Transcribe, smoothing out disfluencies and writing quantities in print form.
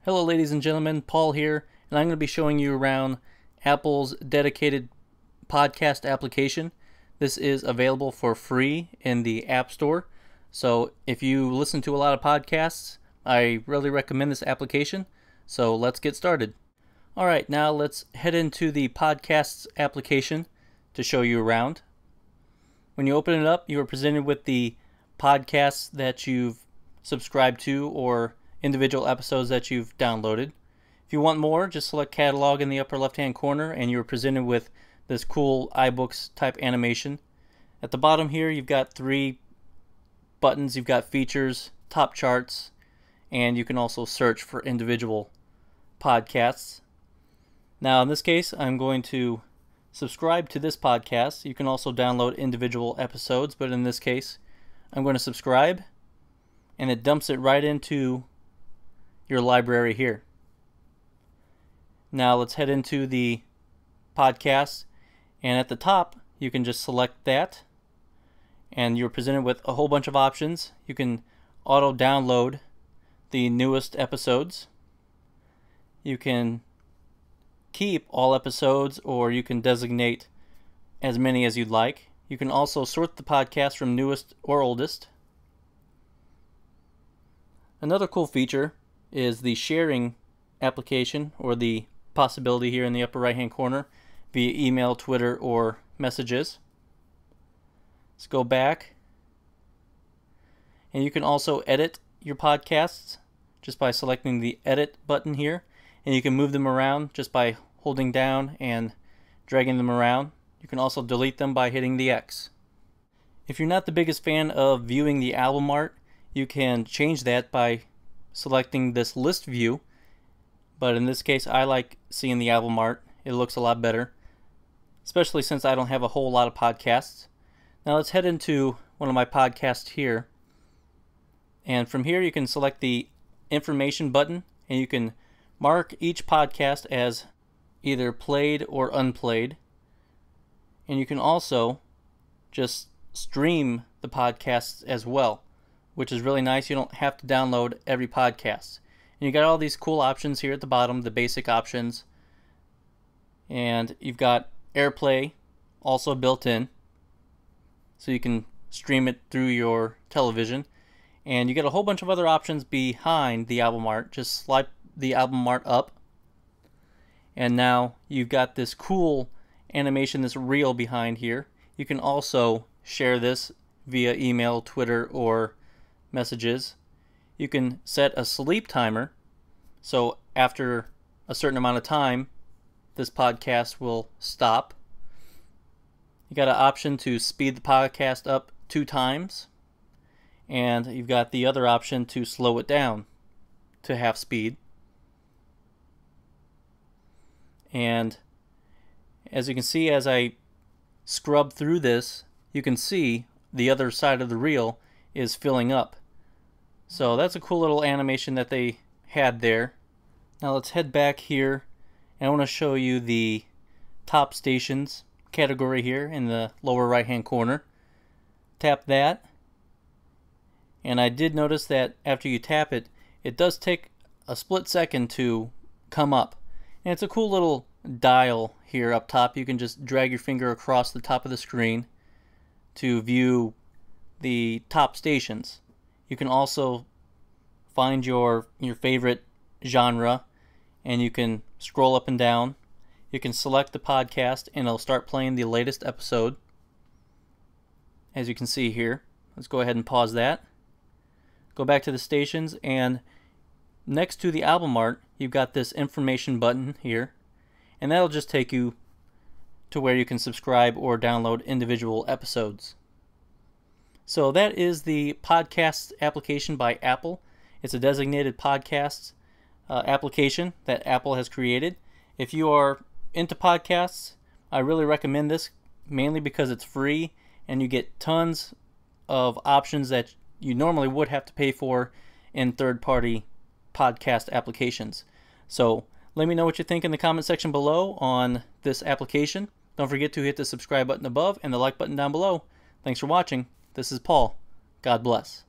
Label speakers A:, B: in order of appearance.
A: Hello ladies and gentlemen, Paul here, and I'm going to be showing you around Apple's dedicated podcast application. This is available for free in the App Store, so if you listen to a lot of podcasts, I really recommend this application, so let's get started. Alright, now let's head into the podcasts application to show you around. When you open it up, you are presented with the podcasts that you've subscribed to or individual episodes that you've downloaded. If you want more, just select catalog in the upper left hand corner and you're presented with this cool iBooks type animation. At the bottom here you've got three buttons. You've got features, top charts, and you can also search for individual podcasts. Now in this case I'm going to subscribe to this podcast. You can also download individual episodes, but in this case I'm going to subscribe, and it dumps it right into your library here. Now let's head into the podcast, and at the top you can just select that and you're presented with a whole bunch of options. You can auto download the newest episodes. You can keep all episodes, or you can designate as many as you'd like. You can also sort the podcast from newest or oldest. Another cool feature is the sharing application, or the possibility here in the upper right hand corner via email, Twitter, or messages. Let's go back, and you can also edit your podcasts just by selecting the edit button here, and you can move them around just by holding down and dragging them around. You can also delete them by hitting the X. If you're not the biggest fan of viewing the album art, you can change that by selecting this list view, but in this case I like seeing the album art. It looks a lot better, especially since I don't have a whole lot of podcasts. Now let's head into one of my podcasts here, and from here you can select the information button and you can mark each podcast as either played or unplayed, and you can also just stream the podcasts as well, which is really nice. You don't have to download every podcast. And you got all these cool options here at the bottom, the basic options. And you've got AirPlay also built in, so you can stream it through your television. And you get a whole bunch of other options behind the album art. Just swipe the album art up, and now you've got this cool animation, this reel behind here. You can also share this via email, Twitter, or messages. You can set a sleep timer, so after a certain amount of time this podcast will stop. You got an option to speed the podcast up 2 times, and you've got the other option to slow it down to half speed. And as you can see, as I scrub through this, you can see the other side of the reel is filling up. So that's a cool little animation that they had there. Now let's head back here, and I want to show you the top stations category here in the lower right hand corner. Tap that, and I did notice that after you tap it, it does take a split second to come up. And it's a cool little dial here up top. You can just drag your finger across the top of the screen to view the top stations. You can also find your favorite genre, and you can scroll up and down. You can select the podcast and it'll start playing the latest episode, as you can see here. Let's go ahead and pause that. Go back to the stations, and next to the album art you've got this information button here, and that'll just take you to where you can subscribe or download individual episodes. So that is the podcast application by Apple. It's a designated podcast application that Apple has created. If you are into podcasts, I really recommend this, mainly because it's free and you get tons of options that you normally would have to pay for in third-party podcast applications. So let me know what you think in the comment section below on this application. Don't forget to hit the subscribe button above and the like button down below. Thanks for watching. This is Paul. God bless.